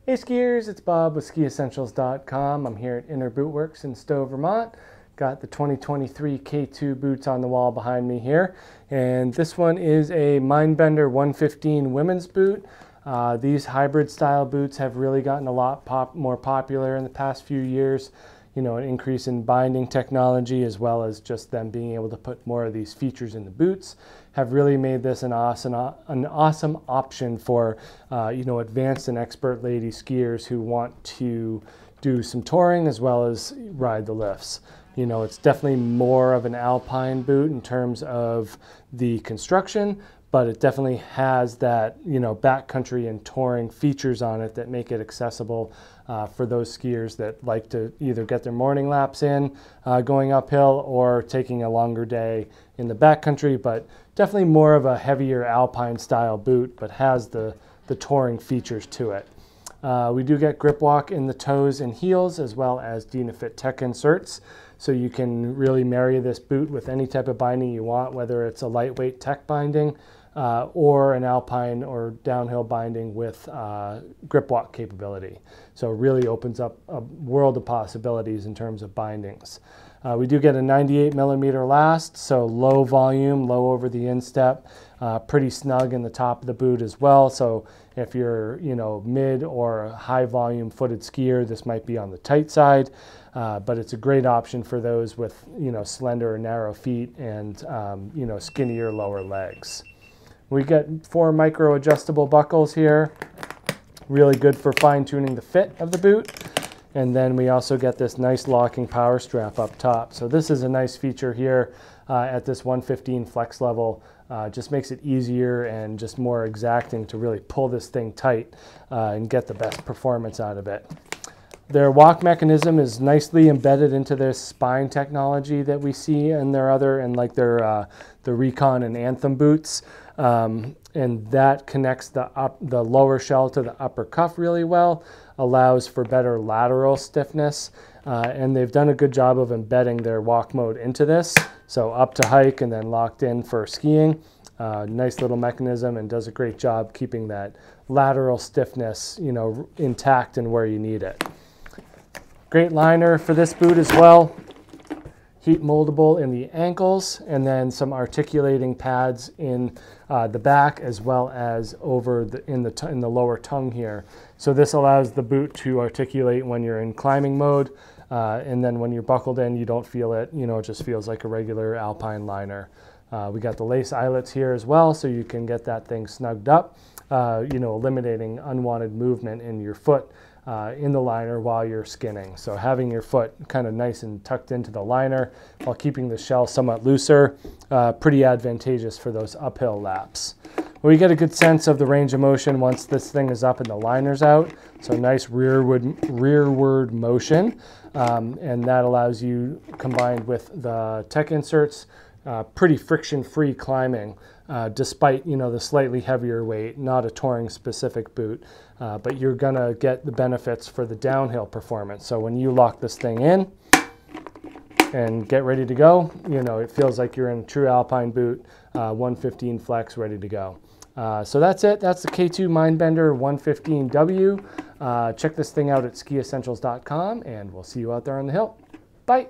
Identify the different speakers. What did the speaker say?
Speaker 1: Hey skiers, it's Bob with Skiessentials.com. I'm here at Inner Bootworks in Stowe, Vermont. Got the 2023 K2 boots on the wall behind me here. And this one is a Mindbender 115 women's boot. These hybrid style boots have really gotten a lot more popular in the past few years. You know, an increase in binding technology as well as just them being able to put more of these features in the boots have really made this an awesome option for you know, advanced and expert lady skiers who want to do some touring as well as ride the lifts. You know, it's definitely more of an alpine boot in terms of the construction, but it definitely has that, you know, backcountry and touring features on it that make it accessible for those skiers that like to either get their morning laps in going uphill or taking a longer day in the backcountry, but definitely more of a heavier alpine style boot, but has the touring features to it. We do get grip walk in the toes and heels as well as Dynafit tech inserts. So you can really marry this boot with any type of binding you want, whether it's a lightweight tech binding or an alpine or downhill binding with grip walk capability. So it really opens up a world of possibilities in terms of bindings. We do get a 98mm last, so low volume, low over the instep, pretty snug in the top of the boot as well. So if you're, you know, mid or high volume footed skier, this might be on the tight side, but it's a great option for those with, you know, slender or narrow feet and, you know, skinnier lower legs. We get 4 micro adjustable buckles here, really good for fine tuning the fit of the boot. And then we also get this nice locking power strap up top. So this is a nice feature here at this 115 flex level. Just makes it easier and just more exacting to really pull this thing tight and get the best performance out of it. Their walk mechanism is nicely embedded into their spine technology that we see in their other, and like their the Recon and Anthem boots. And that connects the lower shell to the upper cuff really well, allows for better lateral stiffness, and they've done a good job of embedding their walk mode into this. So up to hike and then locked in for skiing. Nice little mechanism and does a great job keeping that lateral stiffness, you know, intact and where you need it. Great liner for this boot as well. Heat moldable in the ankles, and then some articulating pads in the back as well as over in the lower tongue here. So this allows the boot to articulate when you're in climbing mode, and then when you're buckled in, you don't feel it. You know, it just feels like a regular alpine liner. We got the lace eyelets here as well, so you can get that thing snugged up. You know, eliminating unwanted movement in your foot in the liner while you're skinning. So having your foot kind of nice and tucked into the liner while keeping the shell somewhat looser, pretty advantageous for those uphill laps. We get a good sense of the range of motion once this thing is up and the liner's out. So nice rearward motion, and that allows you, combined with the tech inserts, pretty friction-free climbing, despite, you know, the slightly heavier weight, not a touring specific boot, but you're gonna get the benefits for the downhill performance. So when you lock this thing in and get ready to go, you know, it feels like you're in a true alpine boot, 115 flex, ready to go. So that's it. That's the K2 Mindbender 115W. Check this thing out at Skiessentials.com, and we'll see you out there on the hill. Bye.